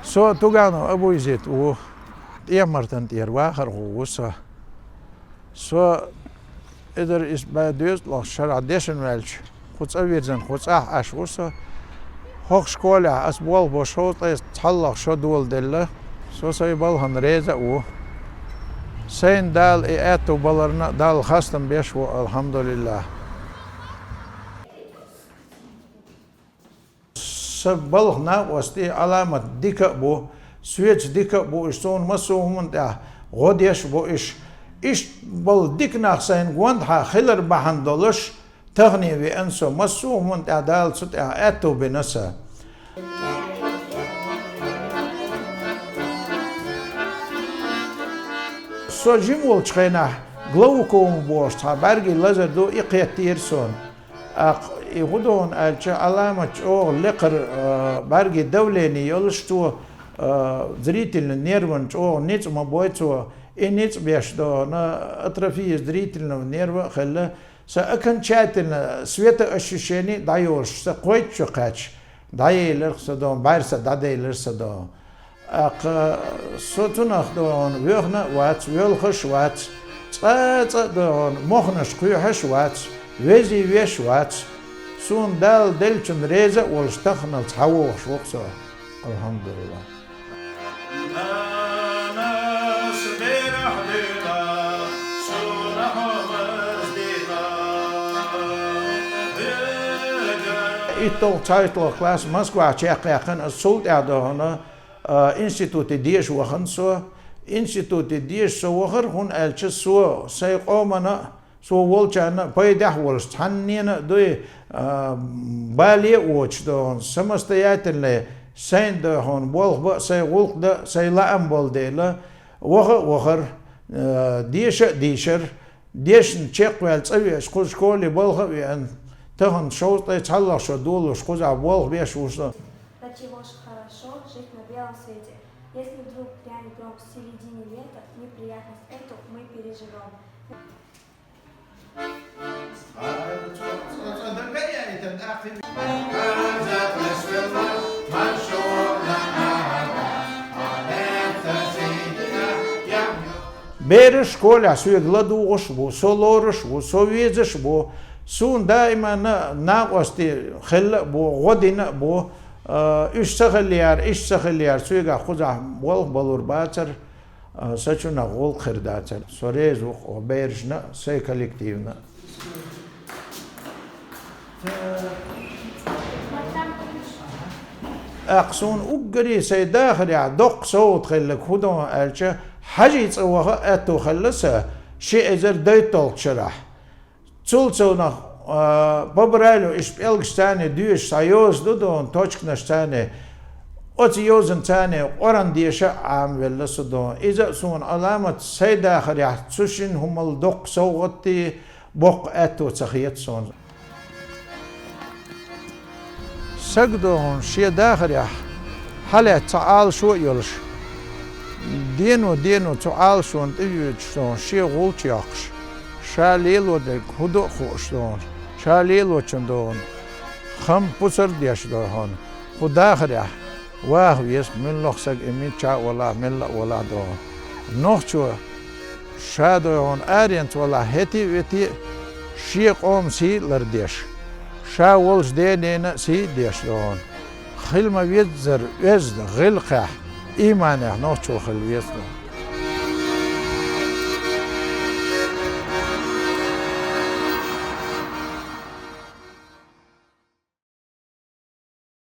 So tugano abuizit u martan wacher huusa. So is bij Duitsland Scharadischen welch. Goed weer zijn goed as usa. Hochschule as bol boschot is tallach shodul delle. So say bal han reza u. Sein dal eto balarna dal khastam besh wa alhamdulillah. Bal na was die alamat dika bu. Switch dika bu is zo'n massohumend ja. Godish bu is bal dik nach sein gwand ha khiller behandelish. تغني بأنسو مسو من تعدال ست أتو بنسا سو جمول تخينا غلوكم بوست برگي لزر دو إقيتيرسون يغدون ألچ علامة أو لقر برگي دوليني يلشتو زريتل نيرون أو نيت ما بويتو إنيت بيش دو أطرافي زريتل نيرو خلا سأكن شاتنا سويتا أشوشيني دايوش سقويت شقاتش دايلر صدون بارس دايلر صدون صوتنا خدون ويخنا وات ويلخش وات دون مخنش قيوحش وات ويزي ويش وات سون دال دلچن ريزة والشتخنا تحوش وقصة الحمد لله Itol title class Moskva Czechien assault out on institute dies wochen so institute dies so wocher hun elche so say omana so wolchana paydah wolst hannina do bali watch don samoстоятельные sein de hon wolch say wolch de say la ambol de la wocher disher dischen chekwel tsavi shkoli bolch and تهون شو تطلع شو دول وشكوز عبوال بيش وشو. До чего ж хорошо жить на белом свете. Если вдруг грянет гром в середине лета, неприятность эту мы переживем. Берешь школа, свой гладуш, во солорш, во соведешь, во سون دائما ناقصتي خل بو غدنا بو إيش سخليار سويقا خزع والغ بلور باتر سچونا غول خرداتر سوريز وبيرجنا سي كولكتيفنا أقصون أقري سي داخل يعدق صوت خلك خدو ألشا حاجة يتصوغا أتو خلصا شيء إذر دايتول شرح Цулцовна побралю иш пелгстане дюш союз дудон точкна стане от юзен тане орандиша ам велсудон иза сун аламат сайда хря цушин хумал док соготи бок эту цахиет сон сагдон шеда хря халя таал шо юлш дено таал шон тюч шон ше голчяхш شاليلو دك هدو خوش دون شاليلو چندون خم پسر دیش دون خدا خریا واه ویس من لخسگ امین چا ولا من ولا دون نوچو شادون آرینت ولا هتی وتی شیق اوم سی لردیش شا ولش دینه سی دیش دون خلما ویزر وزد غلقه ایمانه نوچو خل ویز دون